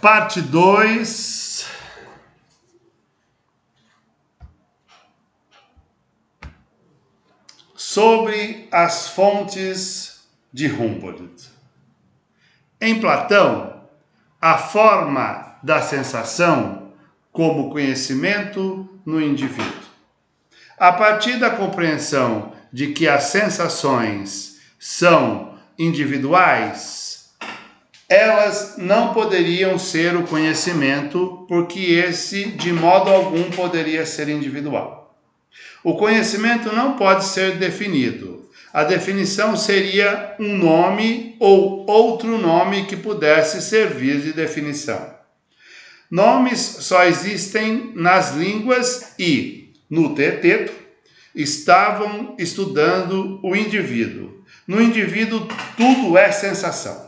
Parte 2. Sobre as fontes de Humboldt. Em Platão, a forma da sensação como conhecimento no indivíduo. A partir da compreensão de que as sensações são individuais, elas não poderiam ser o conhecimento, porque esse, de modo algum, poderia ser individual. O conhecimento não pode ser definido. A definição seria um nome ou outro nome que pudesse servir de definição. Nomes só existem nas línguas e, no teteto, estavam estudando o indivíduo. No indivíduo, tudo é sensação.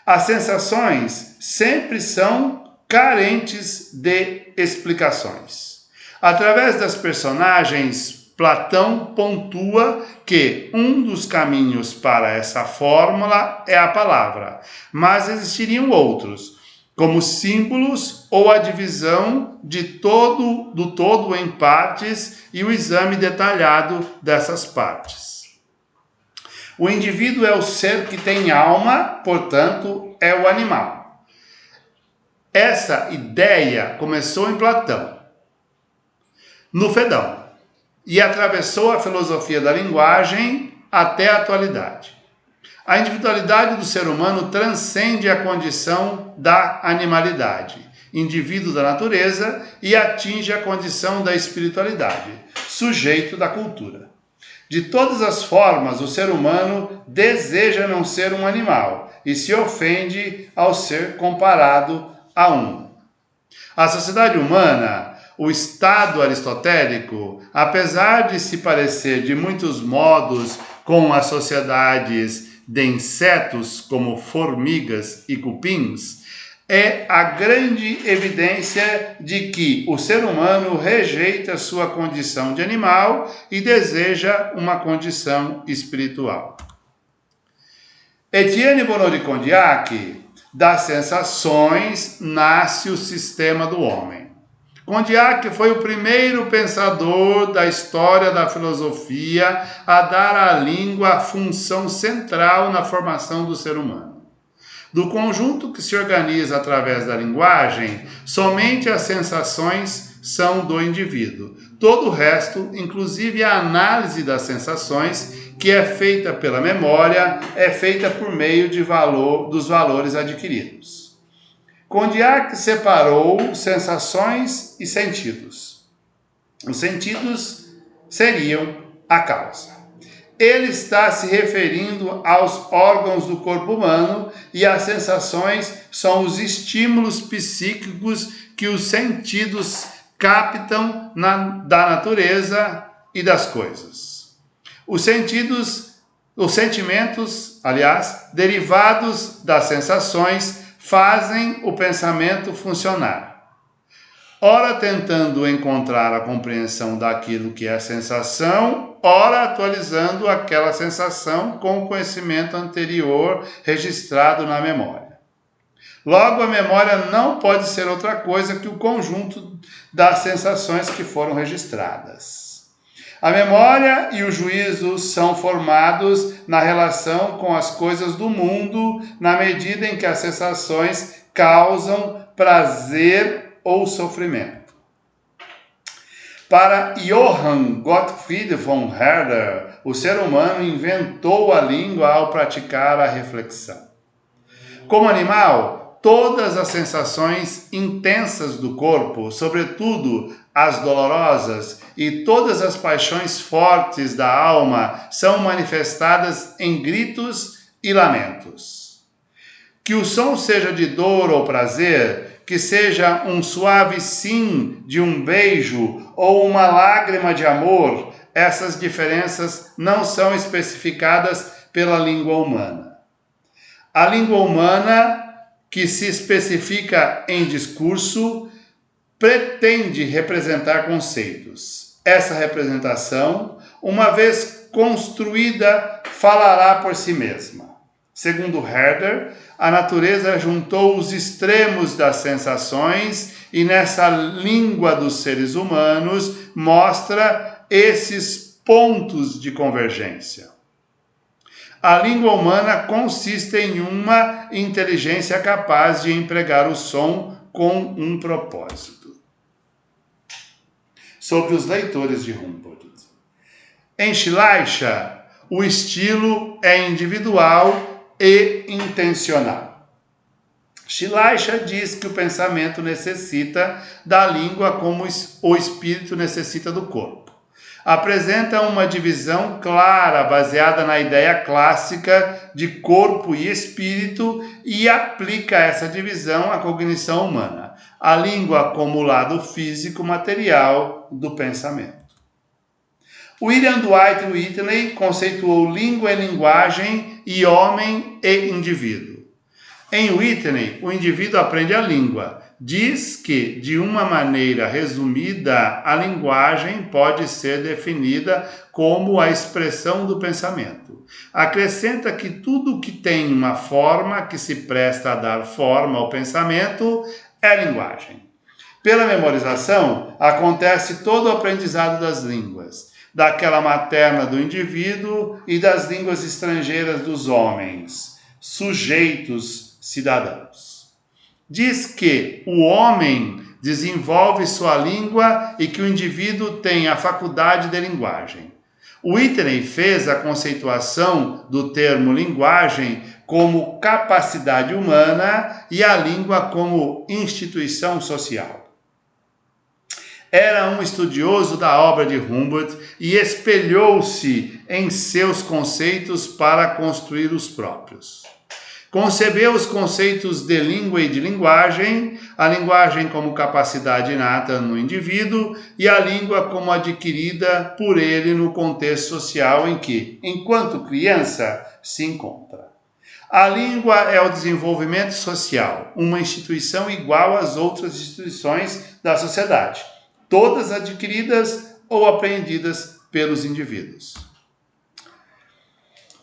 As sensações sempre são carentes de explicações. Através das personagens, Platão pontua que um dos caminhos para essa fórmula é a palavra, mas existiriam outros, como símbolos ou a divisão do todo em partes e o exame detalhado dessas partes. O indivíduo é o ser que tem alma, portanto, é o animal. Essa ideia começou em Platão, no Fedão, e atravessou a filosofia da linguagem até a atualidade. A individualidade do ser humano transcende a condição da animalidade, indivíduo da natureza, e atinge a condição da espiritualidade, sujeito da cultura. De todas as formas, o ser humano deseja não ser um animal e se ofende ao ser comparado a um. A sociedade humana, o estado aristotélico, apesar de se parecer de muitos modos com as sociedades de insetos como formigas e cupins, é a grande evidência de que o ser humano rejeita sua condição de animal e deseja uma condição espiritual. Etienne Bonnot de Condillac, das sensações nasce o sistema do homem. Condillac foi o primeiro pensador da história da filosofia a dar à língua a função central na formação do ser humano. Do conjunto que se organiza através da linguagem, somente as sensações são do indivíduo. Todo o resto, inclusive a análise das sensações, que é feita pela memória, é feita por meio dos valores adquiridos. Condillac separou sensações e sentidos. Os sentidos seriam a causa. Ele está se referindo aos órgãos do corpo humano e as sensações são os estímulos psíquicos que os sentidos captam da natureza e das coisas. Os sentimentos, derivados das sensações, fazem o pensamento funcionar. Ora tentando encontrar a compreensão daquilo que é a sensação, ora atualizando aquela sensação com o conhecimento anterior registrado na memória. Logo, a memória não pode ser outra coisa que o conjunto das sensações que foram registradas. A memória e o juízo são formados na relação com as coisas do mundo, na medida em que as sensações causam prazer ou sofrimento. Para Johann Gottfried von Herder, o ser humano inventou a língua ao praticar a reflexão. Como animal, todas as sensações intensas do corpo, sobretudo as dolorosas, e todas as paixões fortes da alma são manifestadas em gritos e lamentos. Que o som seja de dor ou prazer, que seja um suave sim de um beijo ou uma lágrima de amor, essas diferenças não são especificadas pela língua humana. A língua humana, que se especifica em discurso, pretende representar conceitos. Essa representação, uma vez construída, falará por si mesma. Segundo Herder, a natureza juntou os extremos das sensações e nessa língua dos seres humanos mostra esses pontos de convergência. A língua humana consiste em uma inteligência capaz de empregar o som com um propósito. Sobre os leitores de Humboldt. Em Schleicher, o estilo é individual e intencional. Schleicher diz que o pensamento necessita da língua como o espírito necessita do corpo. Apresenta uma divisão clara, baseada na ideia clássica de corpo e espírito, e aplica essa divisão à cognição humana, a língua como o lado físico material do pensamento. William Dwight Whitney conceituou língua e linguagem e homem e indivíduo. Em Whitney, o indivíduo aprende a língua. Diz que, de uma maneira resumida, a linguagem pode ser definida como a expressão do pensamento. Acrescenta que tudo que tem uma forma que se presta a dar forma ao pensamento é linguagem. Pela memorização, acontece todo o aprendizado das línguas, daquela materna do indivíduo e das línguas estrangeiras dos homens, sujeitos cidadãos. Diz que o homem desenvolve sua língua e que o indivíduo tem a faculdade de linguagem. Whitney fez a conceituação do termo linguagem como capacidade humana e a língua como instituição social. Era um estudioso da obra de Humboldt e espelhou-se em seus conceitos para construir os próprios. Concebeu os conceitos de língua e de linguagem, a linguagem como capacidade inata no indivíduo e a língua como adquirida por ele no contexto social em que, enquanto criança, se encontra. A língua é o desenvolvimento social, uma instituição igual às outras instituições da sociedade, todas adquiridas ou aprendidas pelos indivíduos.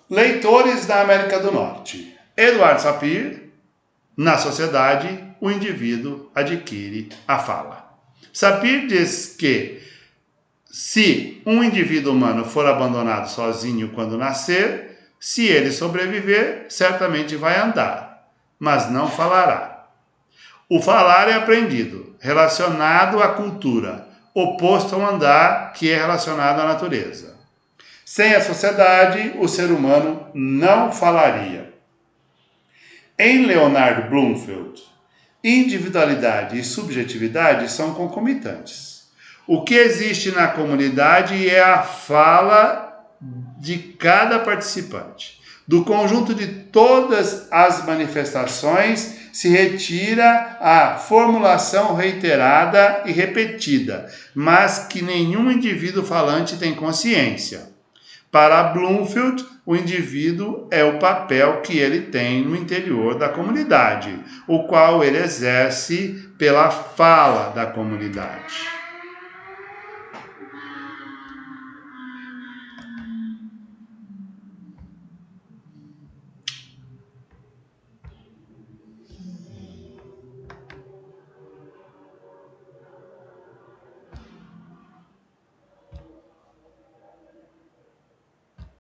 Leitores da América do Norte. Edward Sapir, na sociedade, o indivíduo adquire a fala. Sapir diz que se um indivíduo humano for abandonado sozinho quando nascer, se ele sobreviver, certamente vai andar, mas não falará. O falar é aprendido, relacionado à cultura, oposto ao andar, que é relacionado à natureza. Sem a sociedade, o ser humano não falaria. Em Leonard Bloomfield, individualidade e subjetividade são concomitantes. O que existe na comunidade é a fala de cada participante. Do conjunto de todas as manifestações se retira a formulação reiterada e repetida, mas que nenhum indivíduo falante tem consciência. Para Bloomfield, o indivíduo é o papel que ele tem no interior da comunidade, o qual ele exerce pela fala da comunidade.